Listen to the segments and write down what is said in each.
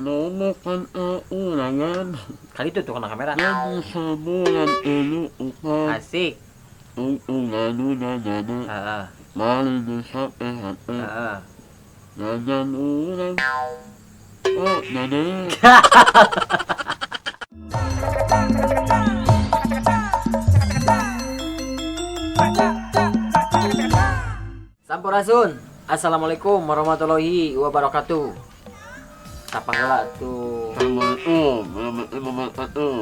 Ano mo kan ulangan? Kali itu tuh kena kamera. Yan sa bulan upan. Asik. Ulano na nana. Heeh. Malin sa pehate. Heeh. Nanan ulang. Oh, nana. Sampurasun. Assalamualaikum warahmatullahi wabarakatuh. Sapa heula tuh Assalamualaikum warahmatullahi wabarakatuh.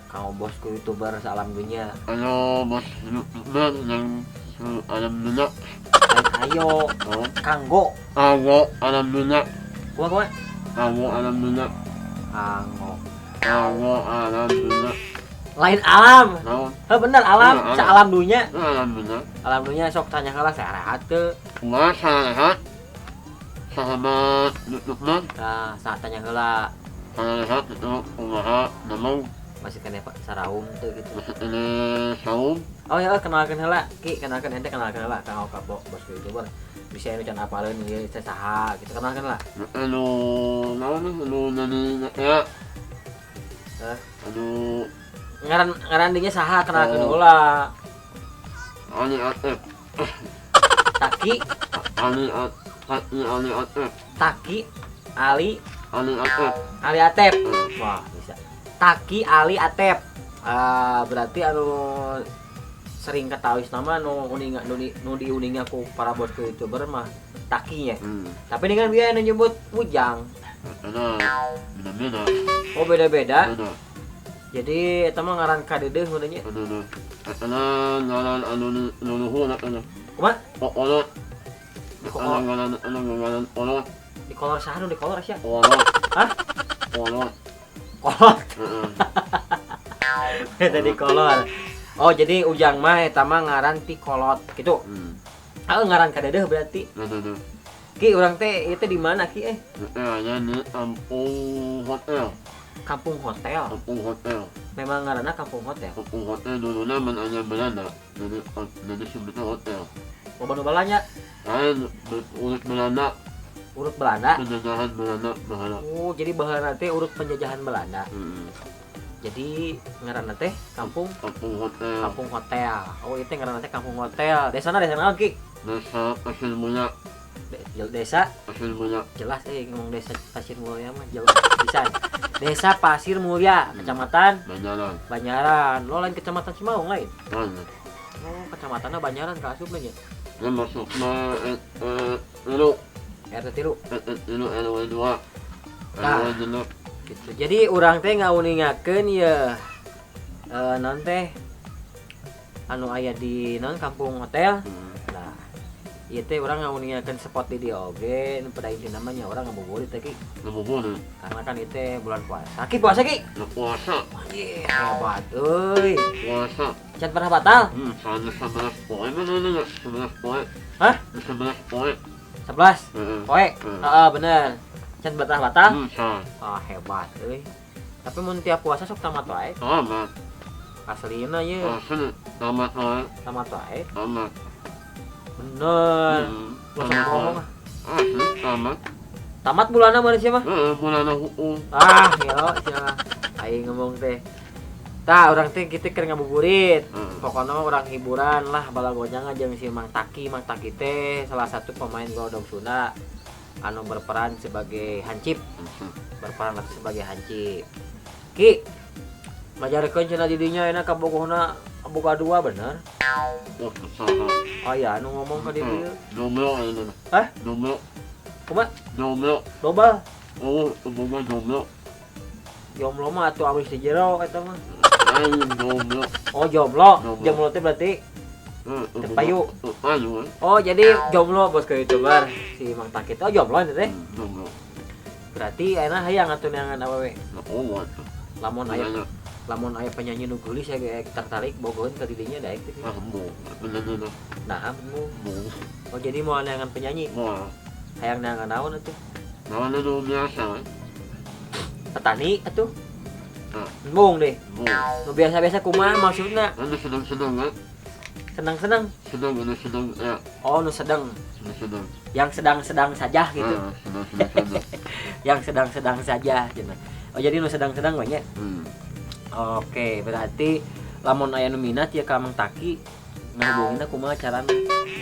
Kang bosku YouTuber salam dunia. Ano mas YouTuber yang alam dunia. Ayo Oh, Kanggo. awo alam dunia. Kumaha? Awo alam dunia. Kanggo. Awo alam dunia. Lain alam. Naon? Heh bener alam, Alam. sa alam dunia. Alam dunia. Alam dunia sok tanya heula sarehat teu. Masalah sahabat YouTuber. Nah, saat tanya heula Kalau lihat itu kumaha namang masih kena Pak Saraum teu gitu. ini saum. Oh ya kenalkeun heula, Ki, kenalkeun ente kenalkeun heula Kang Oka bosku YouTuber. Bisa anu can apaleun ieu teh saha gitu kenalkeun heula. Anu naon anu nani ya. Heh. Anu Ngaran dinya saha kenalkeun Oh. heula. ani atep. Taki, Ani atep. Taki, Ali, Ani atep. Ali Atep. Wah, bisa. Taki, Ali, Atep. Berarti anu sering ketahuis nama nu diuninga ku para bosku YouTuber mah Taki ya. Tapi dengan dia anu nyebut Ujang. Ada beda-beda. Oh beda-beda. Beda. Jadi eta mah ngaran kadeudeung heunnya. Ada. Ada ngaran anu nunuhu na kana. Kumaha? Olot. Kolot. Ngaran olot. Di kolor saha nu di kolor sia? Olot. Hah? Olot. Kolor. Heeh. Eta di kolor. Oh jadi Ujang mah eta mah ngaran ti kolot gitu. Ngaran kadeudeung berarti. Ada. Ki urang teh ieu teh di mana Ki Ada di kampung hotel. Kampung Hotel. Kampung hotel. Memang ngaranna Kampung Hotel. Kampung hotel dulu nama hanya Belanda. Jadi sebetulnya hotel. Loba nu balanya Lain urut Belanda, urut Belanda. penjajahan Belanda bahala. Oh, jadi baheula teh urut penjajahan Belanda. Jadi ngaranna teh Kampung Kampung hotel. Kampung Hotel. Oh, itu ngaranna teh Kampung Hotel. Desana desa naon Ki? Desa Pasir Mulia. Desa Pasir Mulia. jelas ngomong desa Pasir Mulia mah jelas bisa. Desa Pasir Mulia, Kecamatan Banjaran. Banyaran. Lo lain Kecamatan Cimaung lain. Mana? Oh, kecamatannya Banyaran ka asupna nya. Dia masuk itu RT 3. itu RW 2. Nah. RW jenuh. Gitu. Jadi urang teh ngauningakeun ya naon teh anu aya di naon Kampung Hotel. Nah, ieu teh urang ngauningakeun spot di dieu oge nu pada inti namanya urang ngabuburit teh Ki. Ngabuburit. Karena kan itu bulan puasa. Ki puasa Ki? Puasa. Anjir, hebat euy. Puasa. Can pernah batal? Soalnya 11 poin mana nih? 11 poin. Hah? 11 poin. 11. Heeh. Poe. Heeh, bener. Can batal-batal? Sa. Ah, hebat euy. Tapi mun tiap puasa sok tamat wae. Tamat. Aslina ye, Asli. Tamat wae. tamat wae. Tamat. Bener. Tamat wae. Asli. Tamat. Tamat bulanna manusia mah. Bulan hukum. Ah, yo, sia. Aing ngomong teh. Tah, urang teh kitu keur ngabuburit. Pokoknya orang hiburan lah balagonya jeung si Mang Taki. Mang Taki teh salah satu pemain Godong Sunda anu berperan sebagai hancip. Berperan sebagai hancip. Ki, majarkeun cenah di dinya enak kabogohna boga dua bener. Oh, salah. Oh ya, anu ngomong ka dieu. Domel ini. Hah? Domel. Kumaha? Domel. Loba. Oh, bukan domel. Jomblo mah atuh awis di jero eta mah. Lain domel. Oh, jomblo. Jomblo. Jomblo teh berarti Tepayu. Tepayu. oh jadi jomblo bos ke YouTuber si Mang Taki teh oh, jomblo itu teh. Domel. Berarti enak hayang atuh neangan awewe. Oh, Lamun aya penyanyi nu geulis ya tertarik bogoheun ka didinya daek teh. bener. Nah, mu. Oh jadi mau neangan penyanyi. Wah, Hayang neangan naon atuh? nawan itu biasa. Petani atuh. Ah. Embung deh. Oh, Nu biasa-biasa kumaha maksudna? ada sedang-sedang kan? Senang-senang. sedang ya, Oh, nu sedang. sedang. Yang sedang-sedang saja gitu. Sedang saja. Yang sedang-sedang saja gitu. Oh, jadi nu sedang-sedang we nya. Hmm. Oke, berarti lamun aya nu minat ya ka Mang Taki ngahubungina kumaha carana?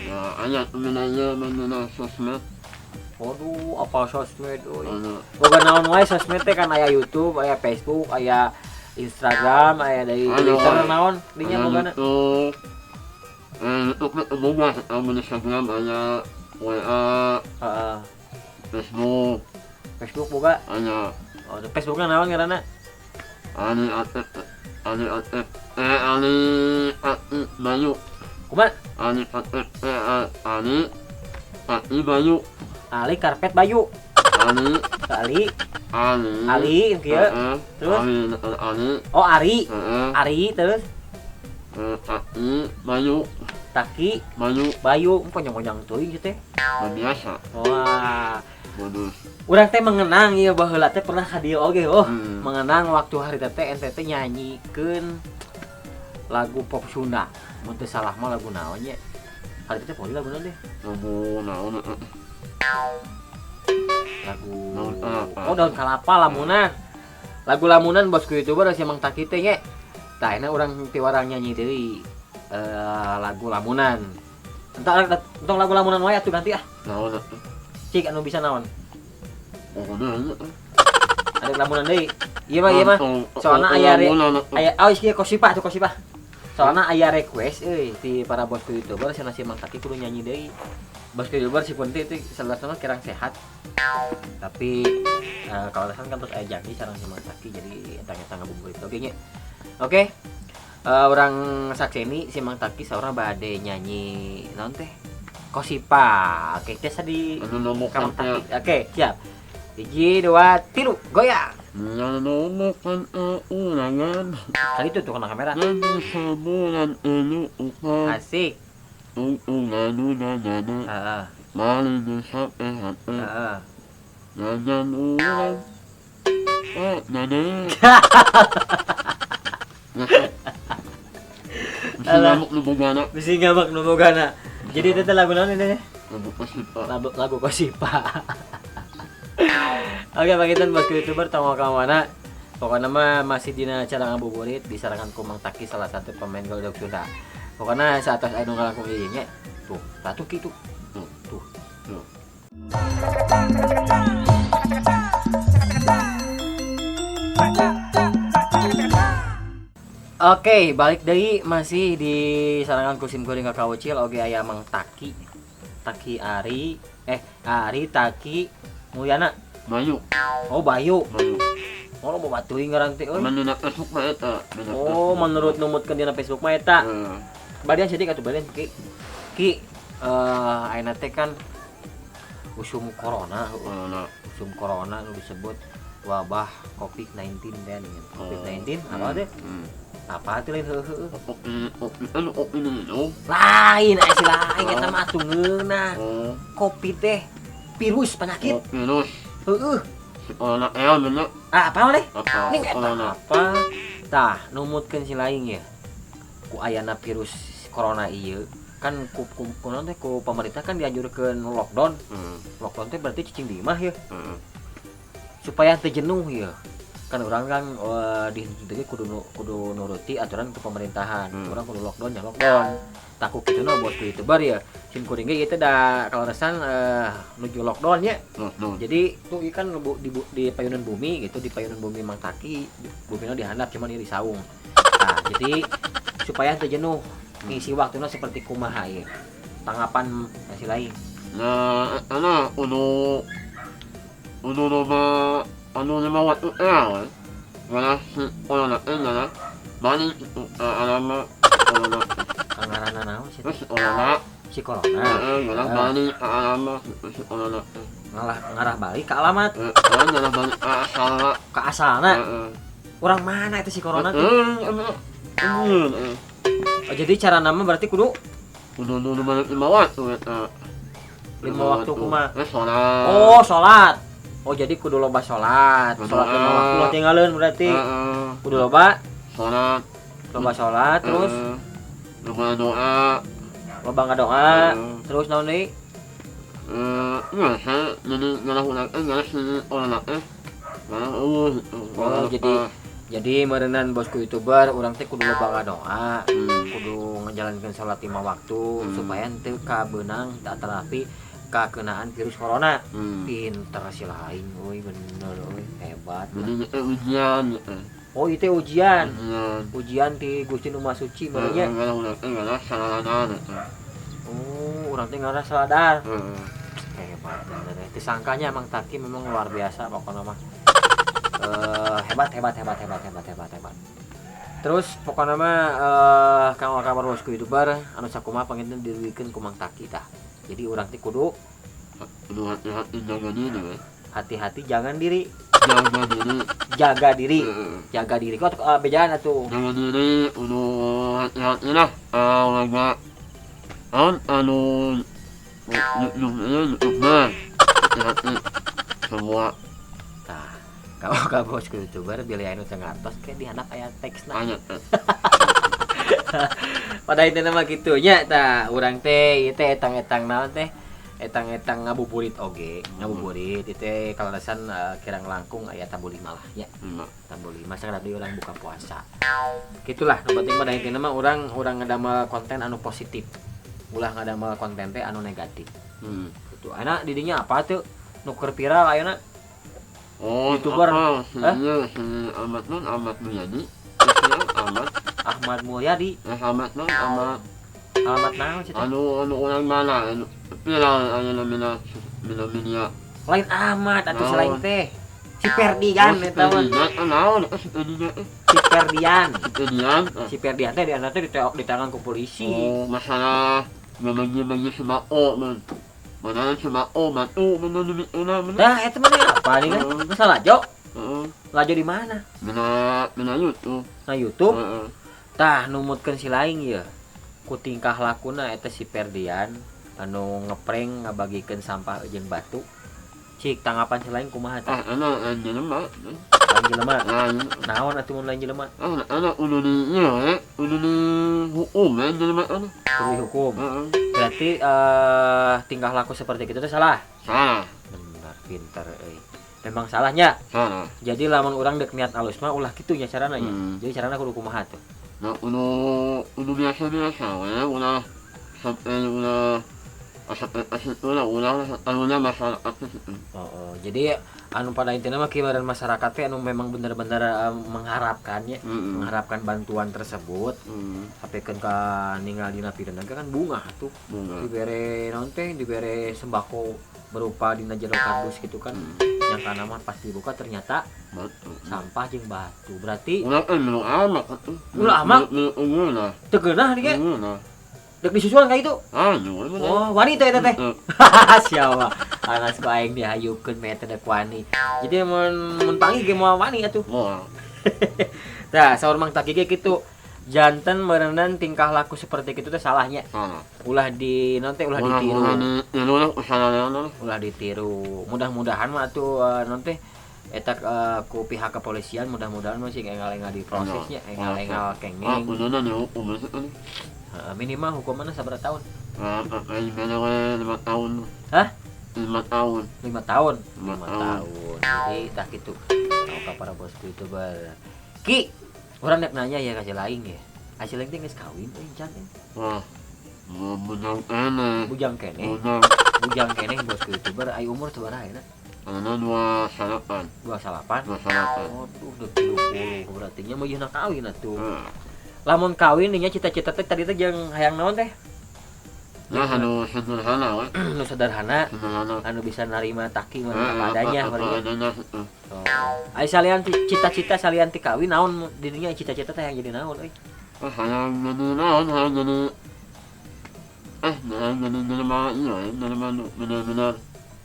Ya, aya minanya mana sosmed. Waduh, apa sosmed euy. Ana Boga naon wae sosmed teh kan aya YouTube, aya Facebook, aya Instagram, aya dari Twitter naon dinya bogana. YouTube boga Instagram aya WA, Heeh. Facebook, Facebook boga. aya Oh, Facebookna naon ngaranna? Ali Bayu. Kumaha? Ali Bayu. Ali Karpet Bayu. Ali kieu. Terus? Ali. Oh, Ari. Ari terus Ali Bayu. Taki Bayu. Bayu panjang-panjang teuing ieu teh. Biasa. Wah. Modus. Urang teh mengenang ieu baheula teh pernah ka dieu oge Hmm. mengenang waktu hari teh NTT nyanyikeun lagu pop Sunda. Mun teu salah mah lagu naon nya? Hari teh poe lagu naon deh? Lagu naon? Lagu Daun Kelapa. Oh, Daun Kelapa lamunan. Lagu lamunan bosku YouTuber si Mang Taki teh nya. Tah enak urang ti warang nyanyi deui lagu lamunan. Entar lagu lamunan wae atuh ganti ah. Naon? Cik anu bisa naon? Oh, udah. Ada lamunan deui. Ieu mah. Soalna aya ieu Kosipa tuh Kosipa. Soalna aya request euy ti para bosku YouTuber cenah si Mang Taki kudu nyanyi deui. Bosku YouTuber si Punti itu salah kirang sehat. Tapi kalau kan terus aya janji sareng si Mang Taki jadi entang-entang ngabuburit oge nya. Oke. Orang sakseni si Mang Taki saurna bade nyanyi naon teh? Kosipa. Oke, tes di Mang Taki. Oke, siap. 1 2 3 goyang. Nanonokan ulangan. Kali itu tuh kena kamera. Jadi sebulan ini ukur. Asik. Lalu dada. Heeh. Mali di sampai hati. Heeh. Jajan ulang. Oh, dada. Bisa ngamuk lu bogana. Bisi ngambak nu bogana. Jadi itu lagu naon ini? Lagu Kosipa. Lagu Kosipa. Oke, bagitan bosku YouTuber tong ka mana? Pokoknya mah masih dina acara ngabuburit disarangan ku Mang Taki salah satu pemain Golok Sunda. Pokoknya saat aya nu ngalangkung ieu nya. Tuh, satu kitu. Tuh. Oke, balik deui masih di sarangan ku Sim Kuring Kakao Cil oge aya Mang Taki. Taki Ari, Ari Taki Mulyana. Bayu. Oh, Bayu. Bayu. Oh, boba teuing ngaran teh euy. Manuna Facebook mah eta. Oh, menurut numutkeun dina Facebook mah eta. Badian sidik atuh badian Ki ayeuna teh kan usum corona nu disebut wabah COVID-19 teh nih. COVID-19 apa teh? Apa teh lain heuheuh. Lain aya si lain eta mah atuh ngeunah. Covid teh virus penyakit. Virus. Heueuh. Corona bener. Apa oleh? Ini apa? Tah, numutkeun si lain ya. Ku ayana virus corona ieu kan ku pemerintah kan dianjurkeun lockdown. Lockdown teh berarti cicing di imah ya. Supaya teu jenuh ya. Kan urang kan di ditu kudu nuruti aturan ke pemerintahan. Urang kudu lockdown ya lockdown. Takut kitu na bosku YouTuber ya. Sim kuring ge ieu teh da kalaresan nuju lockdown nya. Jadi tuh ikan di payunan bumi gitu, di payunan bumi Mang Taki, bumina dihandap cuman ieu disaung. Nah, jadi supaya teu jenuh ngisi waktuna seperti kumaha ieu. Tanggapan masih lain. Nah, kudu loba lima waktu karena si corona nya balik alama corona Ngaranna naon sih? terus corona Si corona. ngalah balik alama si corona Ngarah balik ke alamat. ngalah balik asalna Ke asalna. Urang mana itu si corona tuh? Oh, jadi cara nama berarti kudu balik 5 waktu eta. 5 waktu kumaha? Salat. Oh, salat. Oh, jadi kudu loba salat. Salat 5 waktu lo tinggalin berarti. Kudu loba salat. salat terus Loba doa. Loba ngadoa. Heeh. Terus naon deui? Biasa jadi ngalah sini orang ngalah Oh, jadi merenan bosku YouTuber urang teh kudu loba ngadoa. Kudu ngejalankeun salat 5 waktu supaya henteu kabeunang tapi kakenaan virus corona. Pinter si Laing euy, bener euy, hebat. Jadi ujian. Oh, itu ujian. Ujian ti Gusti Nu Maha Suci benernya. Ngalah saladan. Oh, urang teh ngaran saladar. Hebat bener. Disangkanya Mang Taki memang luar biasa pokoknya mah. Hebat. Terus pokoknya mah kabar bosku YouTuber anu sakumaha panginten diruwikeun ku Mang Taki tah. Jadi urang teh kudu hati-hati jaga diri. Hati-hati jangan diri. Jaga diri. Jaga diri. Kok bejaan atuh. Jaga diri, hati-hati lah. Olahraga. Hati-hati semua. Nah, kalau bosku YouTuber bilih anu teu ngartos ke di handap aya teksna. Banyak. Pada intina mah kitu nya tah urang teh ieu teh etang-etang naon teh? Etang-etang ngabuburit oge, ngabuburit ieu teh kaladasan kirang langkung aya tambu 5 lah nya. Tambu 5 sakada deui urang buka puasa. Gitulah nu penting pada intina mah urang ngadamel konten anu positif. Ulah ngadamel konten teh anu negatif. Gitu. Ana di dinya apa tuh? Nu keur viral ayeuna? YouTuber. Ahmad Mulyadi. Ahmad Mulyadi. Ahmad Naon sih? Anu orang mana? Viral anu mina. Lain Ahmad atuh selain teh. Si Ferdian eta mah. Naon? Si Ferdian. Ferdian. Si Ferdian teh diana teh ditahan ku polisi. Oh, masalah bagi sembako man. Mana sembako matu mana. Nah, eta mah apa nih kan? Masalah lajo. Lajo di mana? Mina YouTube. Nah, YouTube. Tah numutkeun si Laing ieu. Ku tingkah lakuna eta si Ferdian anu ngeprank ngabagikeun sampah jeung batu. Cik tanggapan si Laing kumaha tah? Lain jelema. Lain jelema. Naon atuh mun lain jelema? Udah hukum jelema anu. Kudu hukum. Berarti tingkah laku seperti itu salah. Salah. Benar, pinter euy. Memang salahnya. Salah. Jadi lamun urang dek niat alus mah ulah kitu nya carana nya. Jadi carana kudu kumaha tuh? Nah, udah biasa we, udah sampai udah masyarakat itu. Jadi anu pada intinya mah kibaran masyarakat teh anu memang bener-bener mengharapkannya, mengharapkan bantuan tersebut. Sampaikan ka ninggal dina pidana kan bunga tuh. Dibere naon teh, dibere sembako berupa dina jero kardus gitu kan. Yang kana mah pas dibuka ternyata sampah jeung batu. Berarti ulah amak atuh. Ulah amak? Ulah. Teu geunah dieu. Dek disusuan ka itu. Oh, wanita eta teh. Siapa? Anas ku aing dihayukeun me eta dek wani. Jadi mun panggih ge moal wani atuh. Moal. Tah, saur Mang Taki ge kitu. Janten merenan tingkah laku seperti itu teh salahnya. Ulah di non teh ulah ditiru. Ulah ditiru. Mudah-mudahan mah atuh non teh eta ku pihak kepolisian mudah-mudahan masih engal-engal diprosesnya, engal-engal kenging. Minimal hukumannya sabar tahun? 5 tahun. Hah? 5 tahun. 5 tahun. 5 tahun. Jadi tak gitu. Tahu para bosku itu Ki, orang nek nanya ya kasih Laing ya. Kasih Laing teh geus kawin euy can. Wah. Bujang kene. Bujang kene bosku YouTuber ai umur sabaraha ayeuna? Ana 28. 28. Oh, tuh udah 30 berarti nya mah yeuna kawin atuh. Lamun kawin nya cita-cita teh tadi teh jeung hayang naon teh? Nah, anu sederhana we. Anu sederhana. Anu bisa narima Taki mah apa adanya. Ai salian cita-cita salian ti kawin naon di dinya cita-cita teh yang jadi naon euy? Hayang jadi naon, hayang jadi mah iya, benar-benar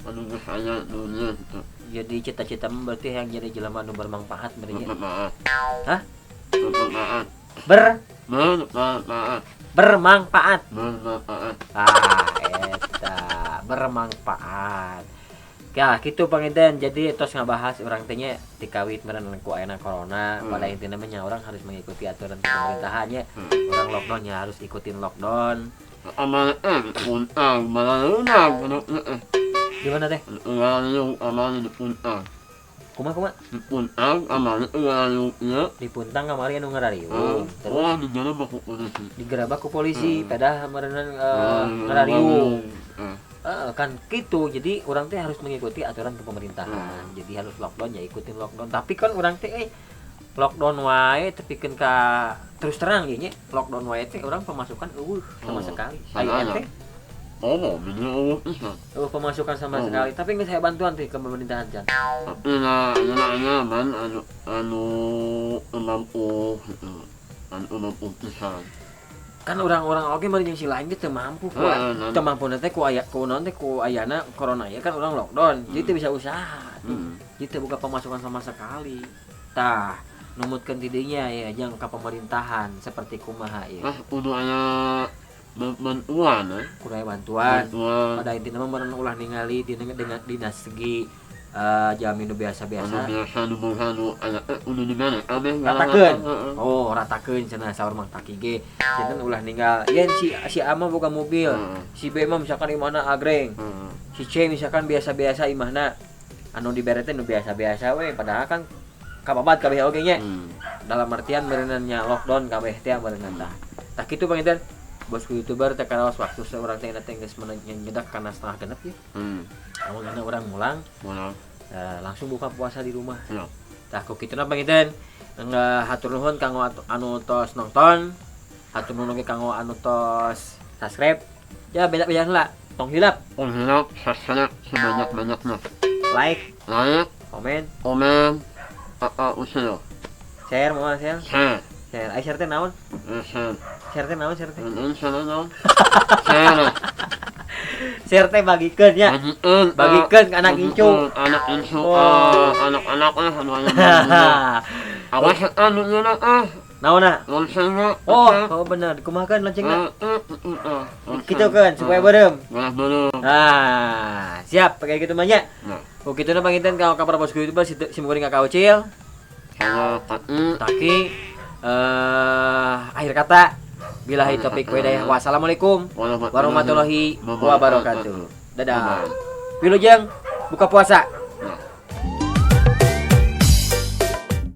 anu geus aya dunia gitu. Jadi cita-cita mah berarti yang jadi jelema anu bermanfaat berarti. Bermanfaat. Hah? Bermanfaat. Bermanfaat. Bermanfaat. Eta bermanfaat. Ya gitu panginten. Jadi tos ngabahas orang tanya dikawit meureun ku ayeuna corona. Pada intinya mah nya orang harus mengikuti aturan pemerintahannya. Orang lockdown ya harus ikutin lockdown. Amal puntang malalunag Gimana teh? ulalung amal puntang Kumaha? puntang amal ulalung ya. Dipuntang kamari anu ngarariung. Terus Di jalan baku polisi. digerebek ku polisi, pedah meureun ngarariung. Kan gitu. Jadi orang teh harus mengikuti aturan pemerintahan. Jadi harus lockdown ya ikutin lockdown. Tapi kan orang teh lockdown wae tepikeun ka terus terang ya nya. Lockdown wae teh orang pemasukan sama sekali. Aya teh Bini bisa. pemasukan sama sekali. Tapi geus saya bantuan teh ke pemerintahan Jan. Tapi nyaman anu mampu gitu. Anu mampu pisan. Kan orang-orang oge meureun jeung si lain ge teu mampu ku. Teu mampu teh ku naon teh ku ayana corona ya kan orang lockdown. Jadi teu bisa usaha. Jadi teu buka pemasukan sama sekali. Tah, numutkeun ti dinya ya jeung ka pemerintahan seperti kumaha ieu. Kudu aya bantuan Kudu bantuan. Pada intinya mah meureun ulah ningali dengan dinas segi jamin nu biasa-biasa. Biasa nu aya udah di mana? Ratakeun. Oh, ratakeun cenah saur Mang Taki ge. Janten ulah ninggal. Yen si A mah boga mobil. Si B mah misalkan imahna agreng. Si C misalkan biasa-biasa imahna anu dibere teh nu biasa-biasa we padahal kan kababat kabeh oge nya. Dalam artian meureunna nya lockdown kabeh teh meureunna tah. Tah kitu panginten. Bosku YouTuber teh karaos waktu seorang teh geus menyedak kana setengah genep ya. Awalnya orang mulang. Langsung buka puasa di rumah. Tah ku kituna panginten. Hatur nuhun kanggo anu tos nonton. Hatur nuhun ge kanggo anu tos subscribe. Ya beda-beda heula. Tong hilap. Subscribe sebanyak-banyaknya. Like, komen, usul. share moal share. Share. Ai share teh naon? Share. Share teh naon share teh? Share. Share teh bagikeun nya. Bagikeun ke anak incu. Anak incu. Anak-anak anu aya. Awas anu nya Naonna? loncengna. Oh bener. Kumahakeun loncengna? Kitu kan supaya beureum. Nah, siap pakai gitu mah nya. Oh kituna panginten ka kabar bosku YouTuber si muring ka Ucil. Taki akhir kata billahi taufik wa hidayah. Wassalamualaikum warahmatullahi wabarakatuh. Dadah. Wilujeng buka puasa.